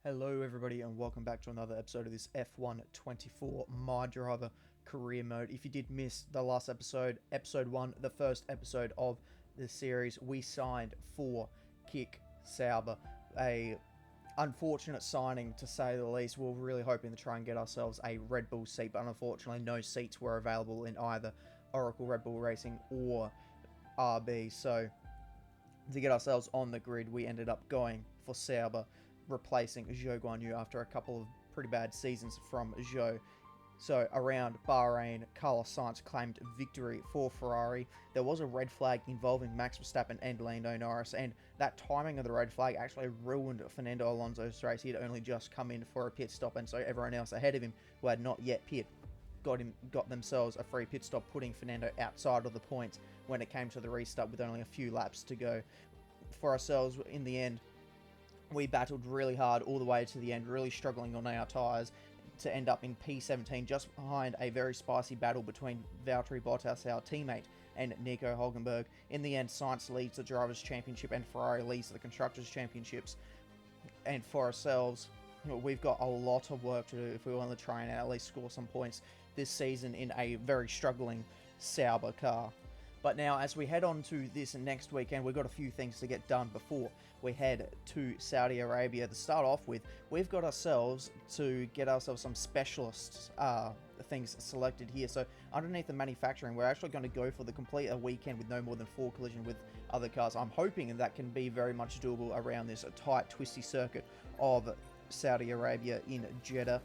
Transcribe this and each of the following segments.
Hello everybody and welcome back to another episode of this F1 24 My Driver career mode. If you did miss the last episode, episode 1, the first episode of the series, we signed for Kick Sauber. A unfortunate signing to say the least. We were really hoping to try and get ourselves a Red Bull seat, but unfortunately no seats were available in either Oracle Red Bull Racing or RB. So to get ourselves on the grid, we ended up going for Sauber, replacing Zhou Guanyu after a couple of pretty bad seasons from Zhou. So around Bahrain, Carlos Sainz claimed victory for Ferrari. There was a red flag involving Max Verstappen and Lando Norris, and that timing of the red flag actually ruined Fernando Alonso's race. He had only just come in for a pit stop, and so everyone else ahead of him who had not yet pit got themselves a free pit stop, putting Fernando outside of the points when it came to the restart with only a few laps to go. For ourselves, in the end, we battled really hard all the way to the end, really struggling on our tyres to end up in P17, just behind a very spicy battle between Valtteri Bottas, our teammate, and Nico Hülkenberg. In the end, Sainz leads the Drivers' Championship and Ferrari leads the Constructors' Championships. And for ourselves, we've got a lot of work to do if we want to try and at least score some points this season in a very struggling Sauber car. But now, as we head on to this next weekend, we've got a few things to get done before we head to Saudi Arabia. To start off with, we've got to get ourselves some specialist things selected here. So underneath the manufacturing, we're actually going to go for the complete weekend with no more than 4 collisions with other cars. I'm hoping that can be very much doable around this tight, twisty circuit of Saudi Arabia in Jeddah.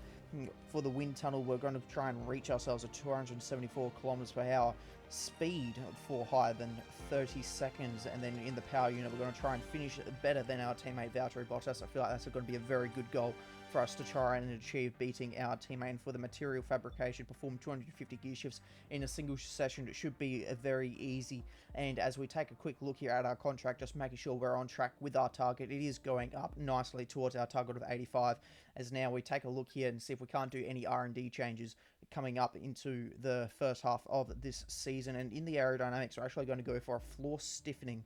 For the wind tunnel, we're going to try and reach ourselves at 274 kilometers per hour speed for higher than 30 seconds, and then in the power unit we're going to try and finish better than our teammate Valtteri Bottas. I feel like that's going to be a very good goal for us to try and achieve, beating our teammate. And for the material fabrication, perform 250 gear shifts in a single session. It should be very easy. And as we take a quick look here at our contract, just making sure we're on track with our target, it is going up nicely towards our target of 85. As now we take a look here and see if we can't do any R&D changes coming up into the first half of this season. And in the aerodynamics, we're actually going to go for a floor stiffening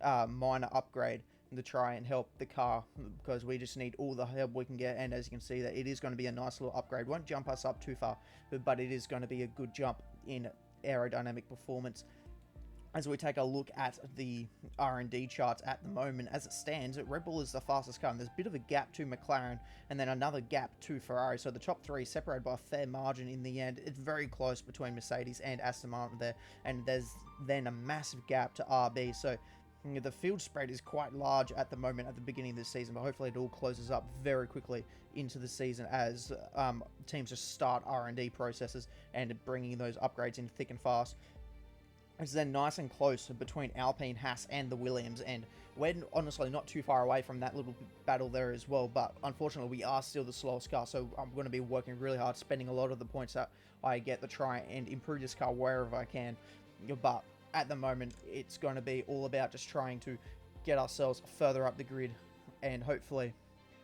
minor upgrade to try and help the car, because we just need all the help we can get. And as you can see, that it is going to be a nice little upgrade. Won't jump us up too far, but it is going to be a good jump in aerodynamic performance. As we take a look at the R&D charts at the moment, as it stands, Red Bull is the fastest car, and there's a bit of a gap to McLaren, and then another gap to Ferrari. So the top 3 separated by a fair margin in the end. It's very close between Mercedes and Aston Martin there, and there's then a massive gap to RB. So the field spread is quite large at the moment at the beginning of this season, but hopefully it all closes up very quickly into the season as teams just start R&D processes and bringing those upgrades in thick and fast. It's then nice and close between Alpine, Haas, and the Williams, and we're honestly not too far away from that little battle there as well, but unfortunately we are still the slowest car, so I'm going to be working really hard, spending a lot of the points that I get to try and improve this car wherever I can. But at the moment, it's going to be all about just trying to get ourselves further up the grid, and hopefully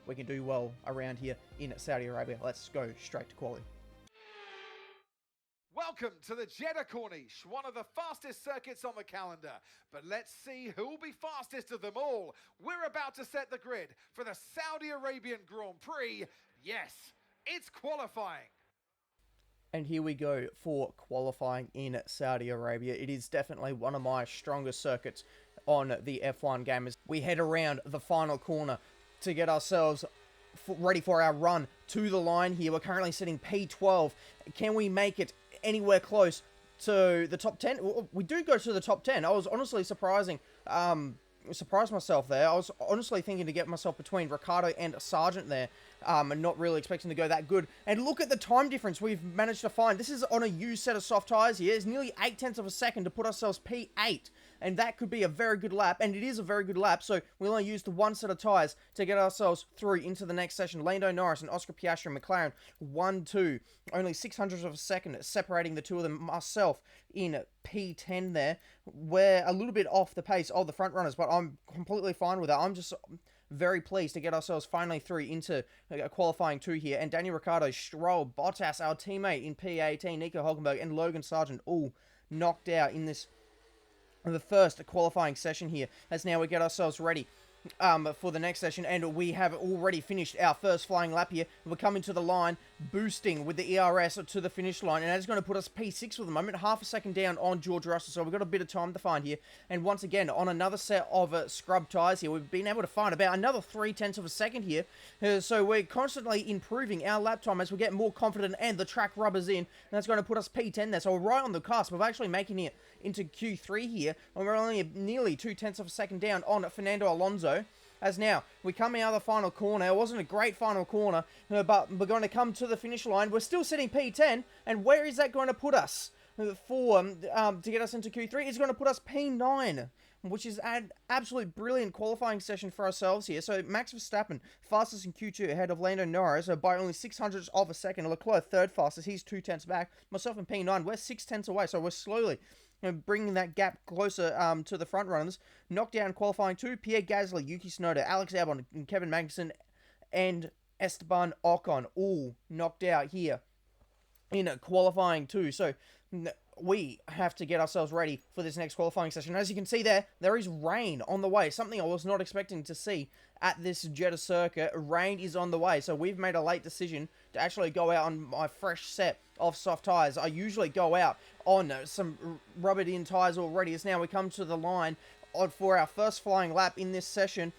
we can do well around here in Saudi Arabia. Let's go straight to quali. Welcome to the Jeddah Corniche, one of the fastest circuits on the calendar. But let's see who will be fastest of them all. We're about to set the grid for the Saudi Arabian Grand Prix. Yes, it's qualifying. And here we go for qualifying in Saudi Arabia. It is definitely one of my strongest circuits on the F1 game as we head around the final corner to get ourselves ready for our run to the line here. We're currently sitting P12. Can we make it anywhere close to the top 10? We do go to the top 10. I was honestly surprised myself there. I was honestly thinking to get myself between Ricciardo and Sargent there, and not really expecting to go that good. And look at the time difference we've managed to find. This is on a used set of soft tyres here. It's nearly 0.8 of a second to put ourselves P8, and that could be a very good lap, and it is a very good lap. So we only used the 1 set of tyres to get ourselves through into the next session. Lando Norris and Oscar Piastri and McLaren 1-2, only 0.06 of a second separating the two of them. Myself in P10 there. We're a little bit off the pace of the front runners, but I'm completely fine with that. I'm just very pleased to get ourselves finally through into qualifying 2 here. And Daniel Ricciardo, Stroll, Bottas, our teammate in P18, Nico Hülkenberg, and Logan Sargent all knocked out in the first qualifying session here. As now we get ourselves ready for the next session, and we have already finished our first flying lap here. We're coming to the line, boosting with the ERS to the finish line, and that's going to put us P6 for the moment, half a second down on George Russell, so we've got a bit of time to find here. And once again, on another set of scrub tyres here, we've been able to find about another 0.3 of a second here, so we're constantly improving our lap time as we get more confident and the track rubbers in, and that's going to put us P10 there, so we're right on the cusp of actually making it into Q3 here, and we're only nearly 0.2 of a second down on Fernando Alonso. As now, we come out of the final corner. It wasn't a great final corner, but we're going to come to the finish line. We're still sitting P10, and where is that going to put us? To get us into Q3, it's going to put us P9, which is an absolute brilliant qualifying session for ourselves here. So Max Verstappen, fastest in Q2 ahead of Lando Norris by only 0.06 of a second. Leclerc, third fastest. He's 0.2 back. Myself in P9, we're 0.6 away, so we're slowly bringing that gap closer to the front runners. Knockdown qualifying 2, Pierre Gasly, Yuki Tsunoda, Alex Albon, and Kevin Magnussen, and Esteban Ocon all knocked out here in qualifying 2. So we have to get ourselves ready for this next qualifying session. As you can see there is rain on the way, something I was not expecting to see at this Jeddah circuit. Rain is on the way, so we've made a late decision to actually go out on my fresh set of soft tyres. I usually go out on some rubbered in tyres already. As now we come to the line for our first flying lap in this session,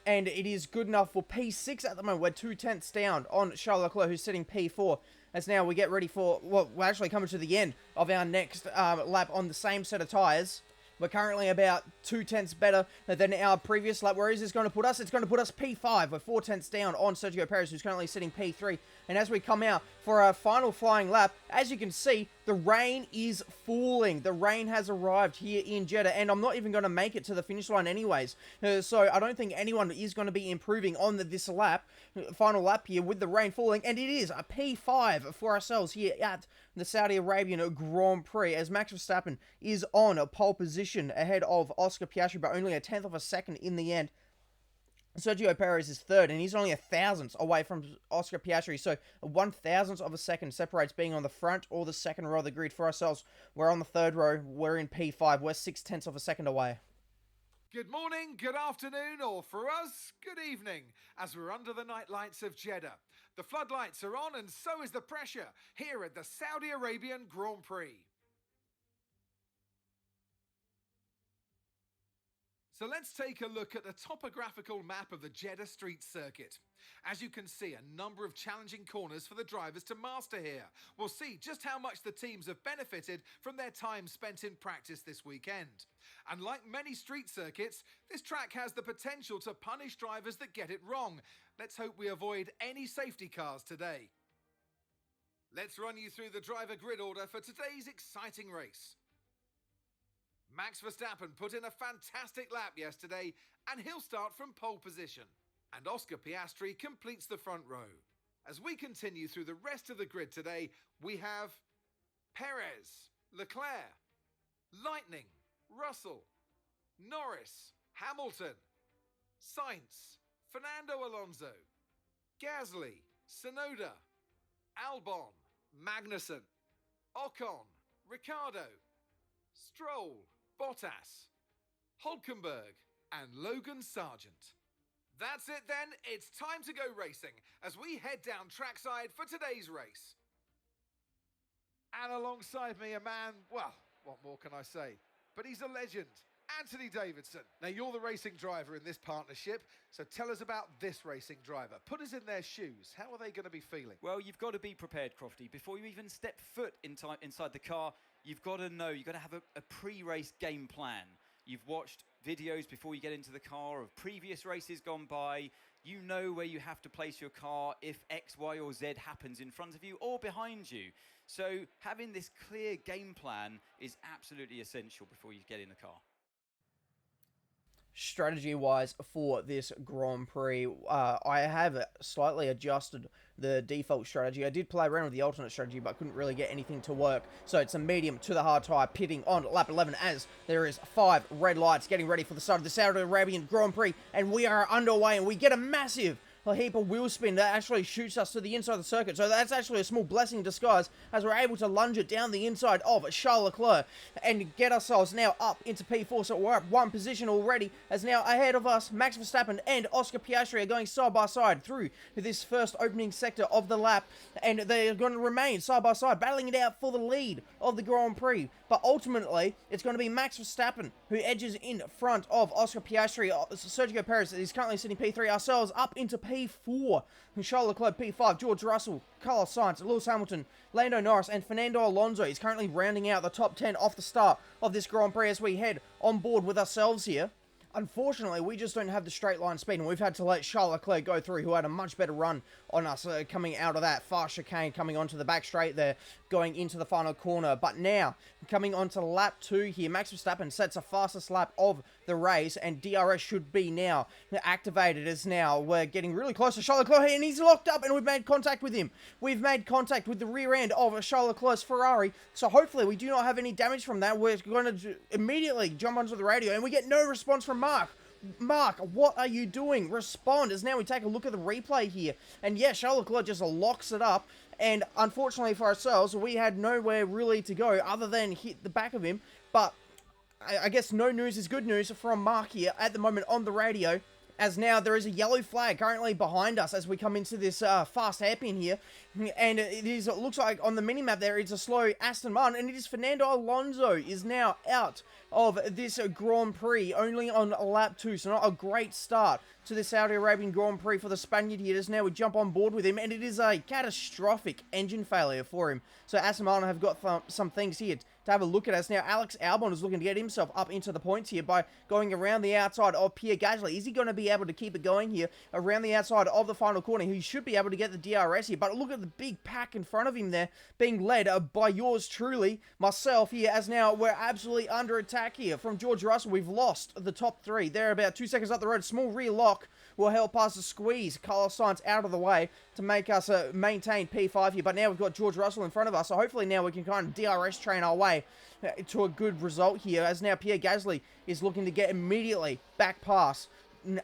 and it is good enough for P6 at the moment. We're 0.2 down on Charles Leclerc, who's sitting P4. As now we get ready for, well, we're actually coming to the end of our next lap on the same set of tyres. We're currently about 0.2 better than our previous lap. Where is this going to put us? It's going to put us P5. We're 0.4 down on Sergio Perez, who's currently sitting P3. And as we come out for our final flying lap, as you can see, the rain is falling. The rain has arrived here in Jeddah, and I'm not even going to make it to the finish line anyways. So I don't think anyone is going to be improving on this lap, final lap here with the rain falling. And it is a P5 for ourselves here at the Saudi Arabian Grand Prix, as Max Verstappen is on a pole position ahead of Oscar Piastri by only 1/10 of a second in the end. Sergio Perez is third, and he's only 1,000th away from Oscar Piastri, so 1,000th of a second separates being on the front or the second row of the grid for ourselves. We're on the third row, we're in P5, we're 0.6 of a second away. Good morning, good afternoon, or for us, good evening, as we're under the night lights of Jeddah. The floodlights are on, and so is the pressure here at the Saudi Arabian Grand Prix. So let's take a look at the topographical map of the Jeddah Street Circuit. As you can see, a number of challenging corners for the drivers to master here. We'll see just how much the teams have benefited from their time spent in practice this weekend. And like many street circuits, this track has the potential to punish drivers that get it wrong. Let's hope we avoid any safety cars today. Let's run you through the driver grid order for today's exciting race. Max Verstappen put in a fantastic lap yesterday, and he'll start from pole position. And Oscar Piastri completes the front row. As we continue through the rest of the grid today, we have Perez, Leclerc, Lightning, Russell, Norris, Hamilton, Sainz, Fernando Alonso, Gasly, Tsunoda, Albon, Magnussen, Ocon, Ricciardo, Stroll, Bottas, Hülkenberg, and Logan Sargent. That's it then, it's time to go racing as we head down trackside for today's race. And alongside me a man, well, what more can I say? But he's a legend, Anthony Davidson. Now you're the racing driver in this partnership, so tell us about this racing driver. Put us in their shoes, how are they going to be feeling? Well, you've got to be prepared, Crofty. Before you even step foot inside the car, you've got to know, you've got to have a pre-race game plan. You've watched videos before you get into the car of previous races gone by. You know where you have to place your car if X, Y, or Z happens in front of you or behind you. So having this clear game plan is absolutely essential before you get in the car. Strategy-wise for this Grand Prix, I have slightly adjusted the default strategy. I did play around with the alternate strategy, but couldn't really get anything to work. So it's a medium to the hard tyre, pitting on lap 11 as there is 5 red lights getting ready for the start of the Saudi Arabian Grand Prix, and we are underway, and we get a massive a heap of wheel spin that actually shoots us to the inside of the circuit. So that's actually a small blessing in disguise as we're able to lunge it down the inside of Charles Leclerc and get ourselves now up into P4. So we're up one position already, as now ahead of us, Max Verstappen and Oscar Piastri are going side by side through this first opening sector of the lap, and they're going to remain side by side, battling it out for the lead of the Grand Prix. But ultimately, it's going to be Max Verstappen who edges in front of Oscar Piastri. Sergio Perez is currently sitting P3, ourselves up into P4. Charles Leclerc P5, George Russell, Carlos Sainz, Lewis Hamilton, Lando Norris, and Fernando Alonso is currently rounding out the top 10 off the start of this Grand Prix as we head on board with ourselves here. Unfortunately, we just don't have the straight line speed, and we've had to let Charles Leclerc go through, who had a much better run on us coming out of that fast chicane, coming onto the back straight there, going into the final corner. But now, coming onto lap 2 here, Max Verstappen sets the fastest lap of the race, and DRS should be now activated, as now we're getting really close to Charles Leclerc, and he's locked up, and we've made contact with him. We've made contact with the rear end of Charles Leclerc's Ferrari, so hopefully we do not have any damage from that. We're going to immediately jump onto the radio, and we get no response from Mark. Mark, what are you doing? Respond, as now we take a look at the replay here. And yeah, Charles Leclerc just locks it up. And unfortunately for ourselves, we had nowhere really to go other than hit the back of him. But I guess no news is good news from Mark here at the moment on the radio, as now there is a yellow flag currently behind us as we come into this fast hairpin here. And it looks like on the minimap there, it's a slow Aston Martin, and it is Fernando Alonso is now out of this Grand Prix, only on lap 2, so not a great start to the Saudi Arabian Grand Prix for the Spaniard here. As now we jump on board with him, and it is a catastrophic engine failure for him. So Aston Martin have got some things here to have a look at us. Now Alex Albon is looking to get himself up into the points here by going around the outside of Pierre Gasly. Is he going to be able to keep it going here around the outside of the final corner? He should be able to get the DRS here, but look at the big pack in front of him there being led by yours truly, myself here, as now we're absolutely under attack here from George Russell. We've lost the top 3. They're about 2 seconds up the road. Small rear lock will help us to squeeze Carlos Sainz out of the way to make us maintain P5 here. But now we've got George Russell in front of us, so hopefully now we can kind of DRS train our way to a good result here, as now Pierre Gasly is looking to get immediately back past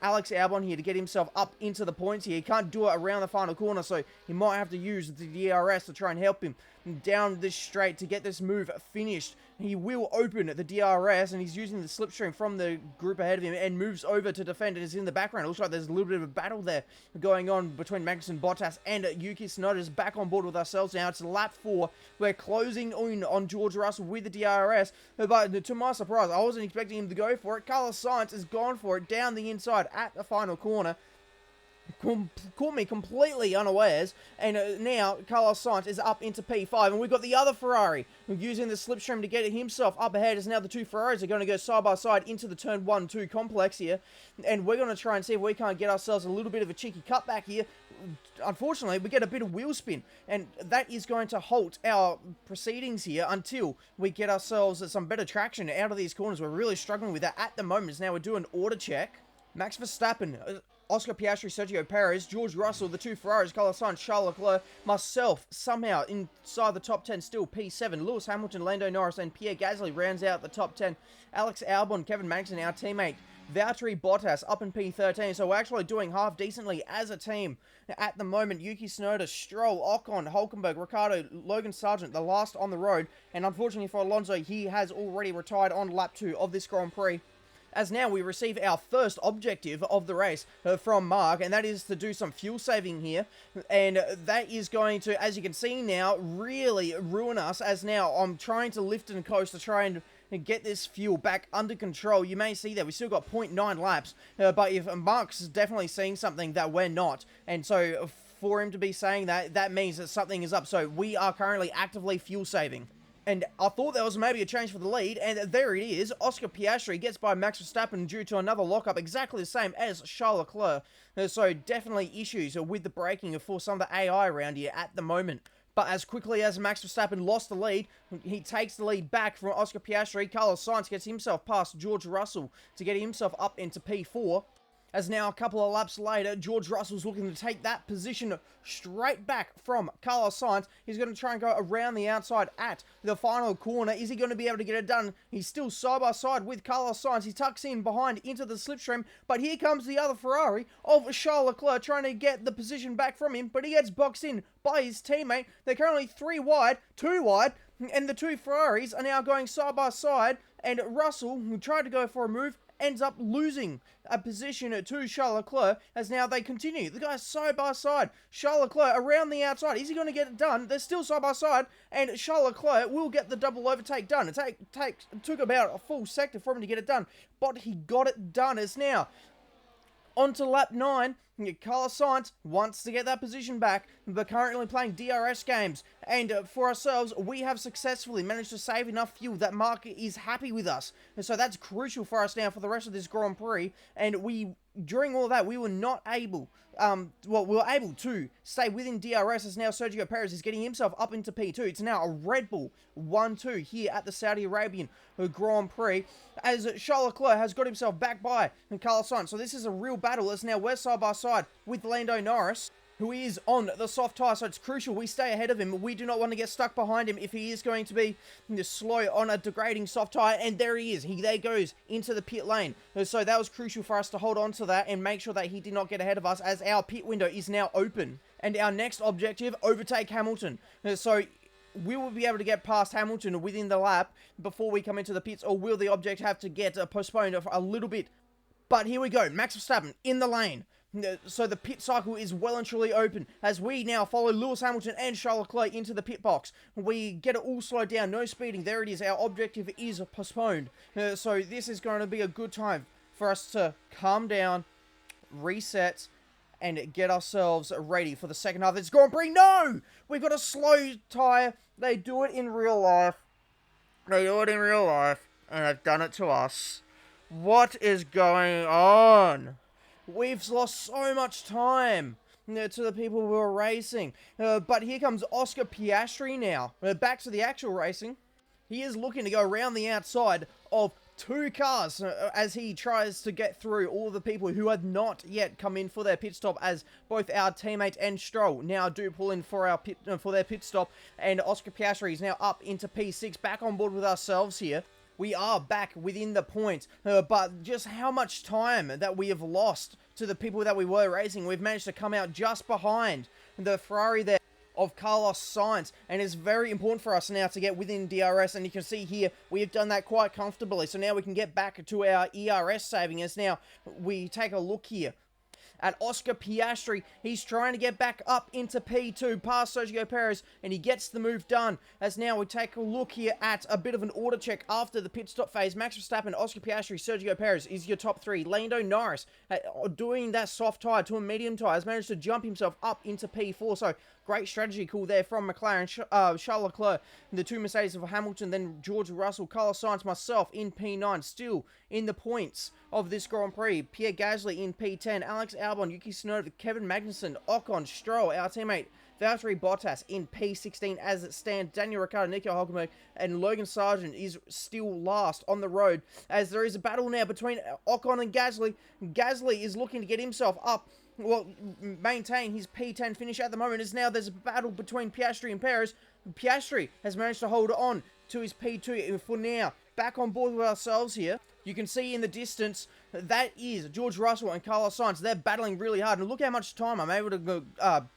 Alex Albon here to get himself up into the points here. He can't do it around the final corner, so he might have to use the DRS to try and help him down this straight to get this move finished. He will open the DRS, and he's using the slipstream from the group ahead of him and moves over to defend. It is in the background. It looks like there's a little bit of a battle there going on between Magnussen, Bottas, and Yuki Tsunoda. Is back on board with ourselves now. It's lap 4. We're closing in on George Russell with the DRS, but to my surprise, I wasn't expecting him to go for it. Carlos Sainz has gone for it down the inside at the final corner. Caught me completely unawares, and now Carlos Sainz is up into P5, and we've got the other Ferrari using the slipstream to get himself up ahead, as now the two Ferraris are going to go side by side into the turn 1-2 complex here, and we're going to try and see if we can't get ourselves a little bit of a cheeky cutback here. Unfortunately, we get a bit of wheel spin, and that is going to halt our proceedings here until we get ourselves some better traction out of these corners. We're really struggling with that at the moment. Now we're doing order check. Max Verstappen, Oscar Piastri, Sergio Perez, George Russell, the two Ferraris, Carlos Sainz, Charles Leclerc, myself, somehow inside the top 10 still, P7, Lewis Hamilton, Lando Norris, and Pierre Gasly rounds out the top 10. Alex Albon, Kevin Magnussen, our teammate, Valtteri Bottas up in P13, so we're actually doing half decently as a team at the moment. Yuki Tsunoda, Stroll, Ocon, Hulkenberg, Ricciardo, Logan Sargent, the last on the road, and unfortunately for Alonso, he has already retired on lap 2 of this Grand Prix. As now we receive our first objective of the race from Mark, and that is to do some fuel saving here, and that is going to, as you can see now, really ruin us, as now I'm trying to lift and coast to try and get this fuel back under control. You may see that we still got 0.9 laps, but if Mark's definitely seeing something that we're not, and so for him to be saying that, that means that something is up, so we are currently actively fuel saving. And I thought there was maybe a change for the lead, and there it is. Oscar Piastri gets by Max Verstappen due to another lockup, exactly the same as Charles Leclerc. So definitely issues with the braking for some of the AI around here at the moment. But as quickly as Max Verstappen lost the lead, he takes the lead back from Oscar Piastri. Carlos Sainz gets himself past George Russell to get himself up into P4. as now a couple of laps later, George Russell's looking to take that position straight back from Carlos Sainz. He's going to try and go around the outside at the final corner. Is he going to be able to get it done? He's still side by side with Carlos Sainz. He tucks in behind into the slipstream, but here comes the other Ferrari of Charles Leclerc trying to get the position back from him, but he gets boxed in by his teammate. They're currently 2 wide, and the two Ferraris are now going side by side, and Russell, who tried to go for a move, ends up losing a position to Charles Leclerc, as now they continue. The guys side by side. Charles Leclerc around the outside. Is he going to get it done? They're still side by side, and Charles Leclerc will get the double overtake done. It took about a full sector for him to get it done, but he got it done. It's now on to lap 9. Carlos Sainz wants to get that position back, but currently playing DRS games. And for ourselves, we have successfully managed to save enough fuel that Mark is happy with us. And so that's crucial for us now for the rest of this Grand Prix. And during all that, we were not able, we were able to stay within DRS, as now Sergio Perez is getting himself up into P2. It's now a Red Bull 1-2 here at the Saudi Arabian Grand Prix, as Charles Leclerc has got himself back by Carlos Sainz. So this is a real battle, as now we're side by side with Lando Norris, who is on the soft tyre, so it's crucial we stay ahead of him. We do not want to get stuck behind him if he is going to be slow on a degrading soft tyre, and there he is. There goes into the pit lane. So that was crucial for us to hold on to that and make sure that he did not get ahead of us, as our pit window is now open. And our next objective, overtake Hamilton. So we will be able to get past Hamilton within the lap before we come into the pits, or will the object have to get postponed a little bit? But here we go, Max Verstappen in the lane. So the pit cycle is well and truly open, as we now follow Lewis Hamilton and Charles Leclerc into the pit box. We get it all slowed down, no speeding. There it is, our objective is postponed. So this is going to be a good time for us to calm down, reset, and get ourselves ready for the second half of this Grand Prix. No! We've got a slow tyre. They do it in real life. And they've done it to us. What is going on? We've lost so much time to the people who are racing. But here comes Oscar Piastri now. Back to the actual racing. He is looking to go around the outside of 2 cars as he tries to get through all the people who have not yet come in for their pit stop, as both our teammate and Stroll now do pull in for their pit stop. And Oscar Piastri is now up into P6, back on board with ourselves here. We are back within the points, but just how much time that we have lost to the people that we were racing. We've managed to come out just behind the Ferrari there of Carlos Sainz, and it's very important for us now to get within DRS, and you can see here we have done that quite comfortably. So now we can get back to our ERS saving, as now we take a look here at Oscar Piastri. He's trying to get back up into P2 past Sergio Perez, and he gets the move done. As now we take a look here at a bit of an order check after the pit stop phase. Max Verstappen, Oscar Piastri, Sergio Perez is your top 3. Lando Norris, doing that soft tyre to a medium tyre, has managed to jump himself up into P4. So great strategy call there from McLaren. Charles Leclerc, the 2 Mercedes of Hamilton, then George Russell, Carlos Sainz, myself in P9, still in the points of this Grand Prix. Pierre Gasly in P10, Alex Albon, Yuki Tsunoda, Kevin Magnussen, Ocon, Stroll, our teammate Valtteri Bottas in P16 as it stands. Daniel Ricciardo, Nico Hulkenberg, and Logan Sargent is still last on the road, as there is a battle now between Ocon and Gasly. Gasly is looking to get himself up, maintain his P10 finish at the moment, as now there's a battle between Piastri and Perez. Piastri has managed to hold on to his P2 for now. Back on board with ourselves here. You can see in the distance, that is George Russell and Carlos Sainz. They're battling really hard, and look how much time I'm able to go,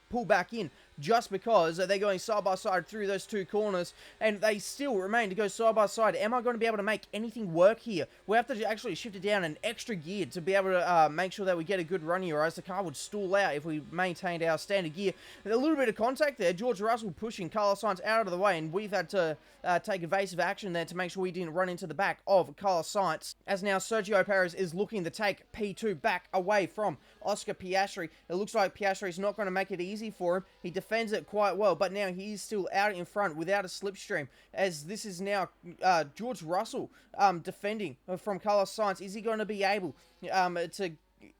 pull back in, just because they're going side by side through those 2 corners, and they still remain to go side by side. Am I going to be able to make anything work here? We have to actually shift it down an extra gear to be able to make sure that we get a good run here, or else the car would stall out if we maintained our standard gear. A little bit of contact there. George Russell pushing Carlos Sainz out of the way, and we've had to take evasive action there to make sure we didn't run into the back of Carlos Sainz, as now Sergio Perez is looking to take P2 back away from Oscar Piastri. It looks like Piastri is not going to make it easy for him. He defends it quite well, but now he's still out in front without a slipstream, as this is now George Russell defending from Carlos Sainz. Is he going to be able to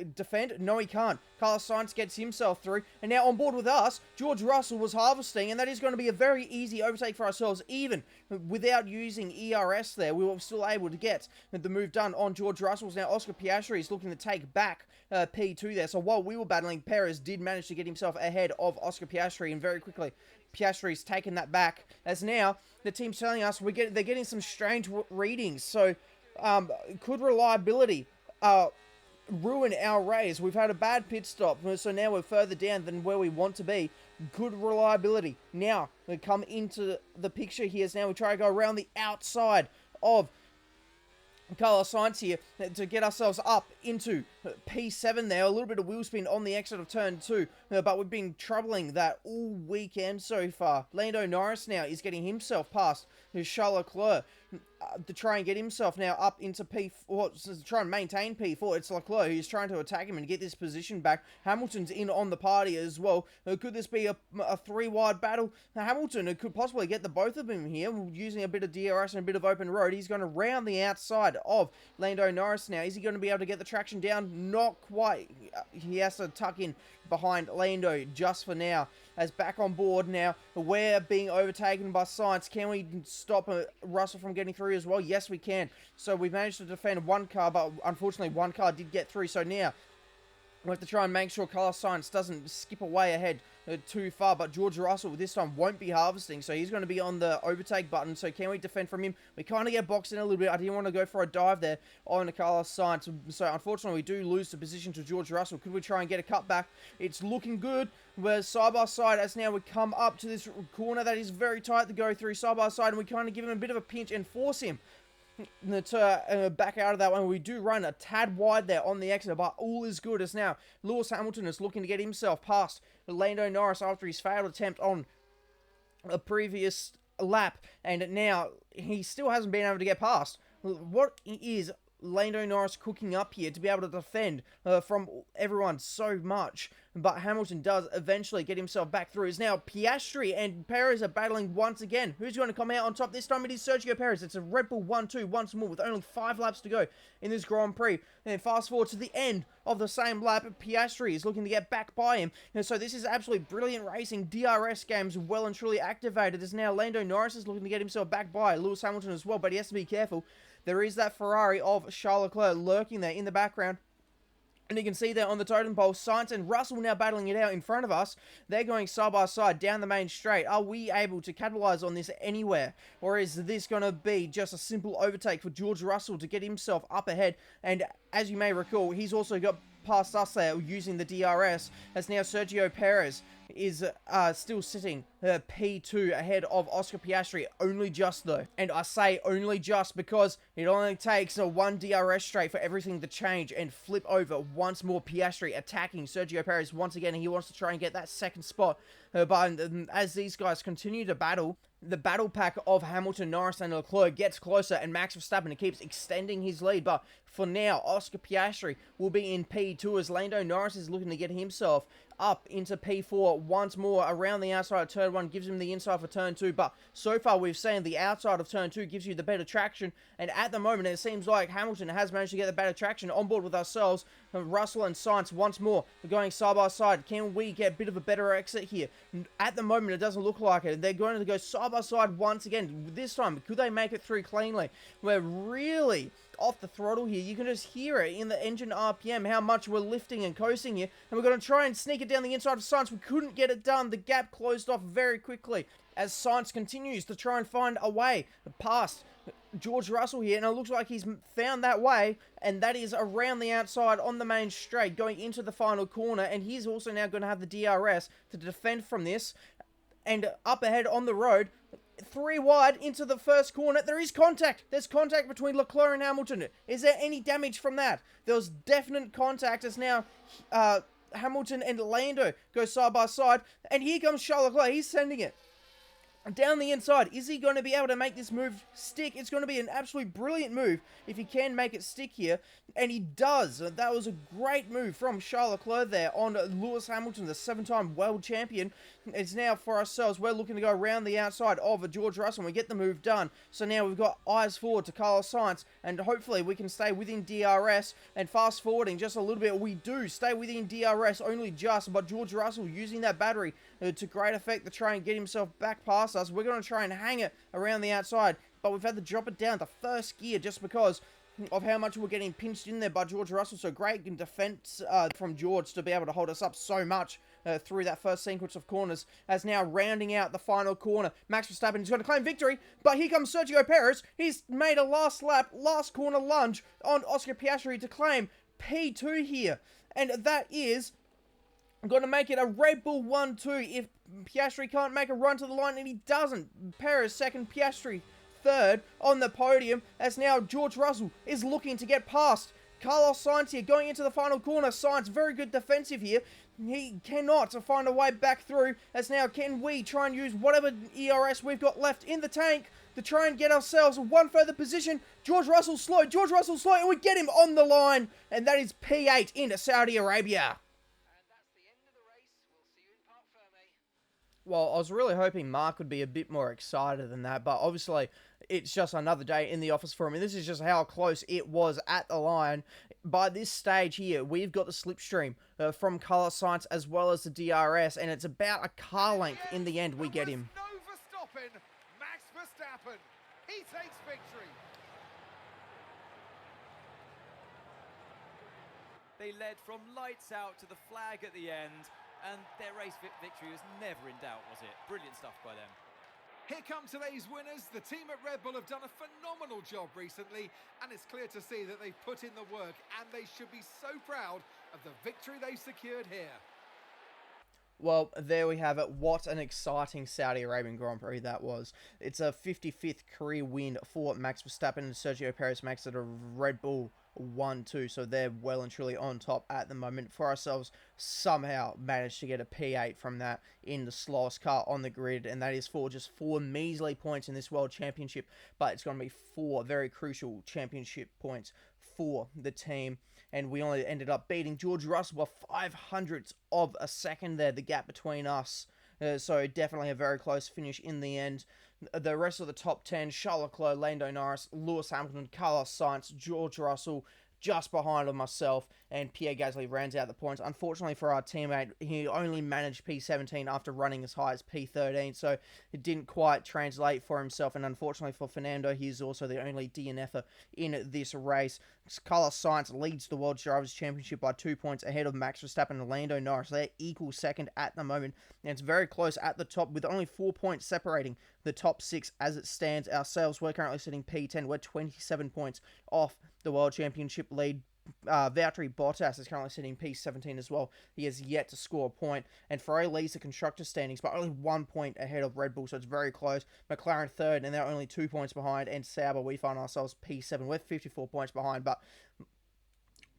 defend? No, he can't. Carlos Sainz gets himself through. And now on board with us, George Russell was harvesting. And that is going to be a very easy overtake for ourselves. Even without using ERS there, we were still able to get the move done on George Russell's. Now Oscar Piastri is looking to take back P2 there. So while we were battling, Perez did manage to get himself ahead of Oscar Piastri. And very quickly, Piastri's taken that back. As now, the team's telling us they're getting some strange readings. So could reliability ruin our race? We've had a bad pit stop, so now we're further down than where we want to be. Good reliability. Now, we come into the picture here. So now we try to go around the outside of Carlos Sainz here to get ourselves up into P7 there. A little bit of wheel spin on the exit of turn 2, but we've been troubling that all weekend so far. Lando Norris now is getting himself past Charles Leclerc to try and get himself now up into P4, to try and maintain P4. It's Leclerc who's trying to attack him and get this position back. Hamilton's in on the party as well. Could this be a three-wide battle? Hamilton could possibly get the both of them here using a bit of DRS and a bit of open road. He's going to round the outside of Lando Norris now. Is he going to be able to get the traction down? Not quite. He has to tuck in behind Lando just for now. As back on board now, we're being overtaken by Sainz. Can we stop Russell from getting through as well? Yes, we can. So we've managed to defend one car, but unfortunately one car did get through. So now we have to try and make sure Carlos Sainz doesn't skip away ahead too far, but George Russell this time won't be harvesting, so he's going to be on the overtake button. So can we defend from him? We kind of get boxed in a little bit. I didn't want to go for a dive there on Carlos Sainz, so unfortunately we do lose the position to George Russell. Could we try and get a cut back? It's looking good. We're side by side as now we come up to this corner that is very tight to go through side by side, and we kind of give him a bit of a pinch and force him to back out of that one. We do run a tad wide there on the exit, but all is good as now Lewis Hamilton is looking to get himself past Lando Norris after his failed attempt on a previous lap, and now he still hasn't been able to get past. What is Lando Norris cooking up here to be able to defend from everyone so much? But Hamilton does eventually get himself back through. It's now Piastri and Perez are battling once again. Who's going to come out on top? This time it is Sergio Perez. It's a Red Bull 1-2 once more with only 5 laps to go in this Grand Prix. And then fast forward to the end of the same lap, Piastri is looking to get back by him. And so this is absolutely brilliant racing. DRS games well and truly activated. As now Lando Norris is looking to get himself back by Lewis Hamilton as well, but he has to be careful. There is that Ferrari of Charles Leclerc lurking there in the background. And you can see there on the totem pole, Sainz and Russell now battling it out in front of us. They're going side by side down the main straight. Are we able to capitalize on this anywhere? Or is this going to be just a simple overtake for George Russell to get himself up ahead? And as you may recall, he's also got past us there using the DRS, as now Sergio Perez is still sitting P2 ahead of Oscar Piastri, only just though. And I say only just because it only takes a 1 DRS straight for everything to change and flip over once more. Piastri attacking Sergio Perez once again, and he wants to try and get that second spot. But as these guys continue to battle, the battle pack of Hamilton, Norris and Leclerc gets closer, and Max Verstappen keeps extending his lead. But for now, Oscar Piastri will be in P2 as Lando Norris is looking to get himself up into P4 once more around the outside of turn 1, gives him the inside for turn 2. But so far we've seen the outside of turn 2 gives you the better traction, and at the moment it seems like Hamilton has managed to get the better traction on board with ourselves. Russell and Sainz once more going side by side. Can we get a bit of a better exit here? At the moment it doesn't look like it. They're going to go side by side once again. This time, could they make it through cleanly? We're really off the throttle here. You can just hear it in the engine RPM, how much we're lifting and coasting here. And we're going to try and sneak it down the inside of Sainz. We couldn't get it done. The gap closed off very quickly as Sainz continues to try and find a way past George Russell here. And it looks like he's found that way, and that is around the outside on the main straight going into the final corner. And he's also now going to have the DRS to defend from this. And up ahead on the road, 3 wide into the first corner. There is contact. There's contact between Leclerc and Hamilton. Is there any damage from that? There was definite contact as now Hamilton and Lando go side by side. And here comes Charles Leclerc. He's sending it down the inside. Is he going to be able to make this move stick? It's going to be an absolutely brilliant move if he can make it stick here, and he does. That was a great move from Charles Leclerc there on Lewis Hamilton, the 7-time world champion. It's now for ourselves. We're looking to go around the outside of George Russell, and we get the move done. So now we've got eyes forward to Carlos Sainz, and hopefully we can stay within DRS, and fast forwarding just a little bit, we do stay within DRS only just, but George Russell using that battery to great effect to try and get himself back past us. We're going to try and hang it around the outside, but we've had to drop it down to first gear just because of how much we're getting pinched in there by George Russell. So great in defense from George to be able to hold us up so much through that first sequence of corners. As now rounding out the final corner, Max Verstappen is going to claim victory, but here comes Sergio Perez. He's made a last lap, last corner lunge on Oscar Piastri to claim P2 here, and that is going to make it a Red Bull 1-2 if Piastri can't make a run to the line, and he doesn't. Perez second, Piastri third on the podium, as now George Russell is looking to get past Carlos Sainz here, going into the final corner. Sainz, very good defensive here. He cannot find a way back through, as now can we try and use whatever ERS we've got left in the tank to try and get ourselves one further position. George Russell slow, and we get him on the line, and that is P8 into Saudi Arabia. Well, I was really hoping Mark would be a bit more excited than that, but obviously it's just another day in the office for him, and this is just how close it was at the line. By this stage here, we've got the slipstream from Carlos Sainz as well as the DRS, and it's about a car length in the end we get him. No Verstappen, Max Verstappen, he takes victory. They led from lights out to the flag at the end, and their race victory was never in doubt, was it? Brilliant stuff by them. Here come today's winners. The team at Red Bull have done a phenomenal job recently, and it's clear to see that they've put in the work, and they should be so proud of the victory they've secured here. Well, there we have it. What an exciting Saudi Arabian Grand Prix that was. It's a 55th career win for Max Verstappen, and Sergio Perez makes it a Red Bull 1-2, so they're well and truly on top at the moment. For ourselves, somehow managed to get a P8 from that in the slowest car on the grid, and that is for just 4 measly points in this World Championship, but it's going to be 4 very crucial championship points for the team, and we only ended up beating George Russell by 0.05 of a second there, the gap between us. So definitely a very close finish in the end. The rest of the top 10, Charles Leclerc, Lando Norris, Lewis Hamilton, Carlos Sainz, George Russell, just behind of myself, and Pierre Gasly rounds out the points. Unfortunately for our teammate, he only managed P17 after running as high as P13, so it didn't quite translate for himself, and unfortunately for Fernando, he's also the only DNFer in this race. Carlos Sainz leads the World Drivers' Championship by 2 points ahead of Max Verstappen and Lando Norris. They're equal second at the moment, and it's very close at the top with only 4 points separating the top 6 as it stands. Ourselves, we're currently sitting P10. We're 27 points off the World Championship lead. Valtteri Bottas is currently sitting P17 as well. He has yet to score a point. And Ferrari leads the constructor standings by only 1 point ahead of Red Bull, so it's very close. McLaren third, and they're only 2 points behind. And Sauber, we find ourselves P7. We're 54 points behind, but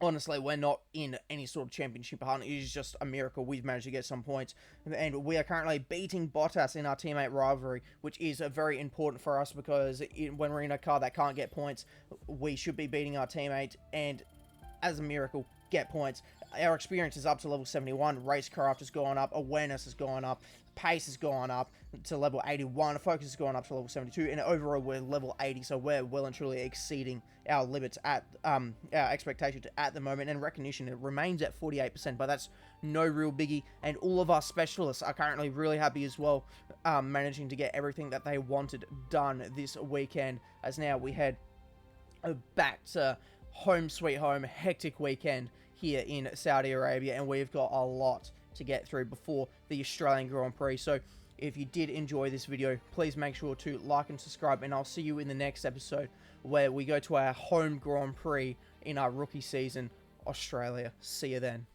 honestly, we're not in any sort of championship hunt. It is just a miracle we've managed to get some points. And we are currently beating Bottas in our teammate rivalry, which is very important for us because when we're in a car that can't get points, we should be beating our teammate and, as a miracle, get points. Our experience is up to level 71. Racecraft has gone up. Awareness has gone up. Pace has gone up to level 81. Focus has gone up to level 72. And overall, we're level 80. So we're well and truly exceeding our limits at our expectations at the moment. And recognition, it remains at 48%. But that's no real biggie. And all of our specialists are currently really happy as well, managing to get everything that they wanted done this weekend. As now we head back to home sweet home, hectic weekend here in Saudi Arabia, and we've got a lot to get through before the Australian Grand Prix. So if you did enjoy this video, please make sure to like and subscribe, and I'll see you in the next episode where we go to our home Grand Prix in our rookie season, Australia. See you then.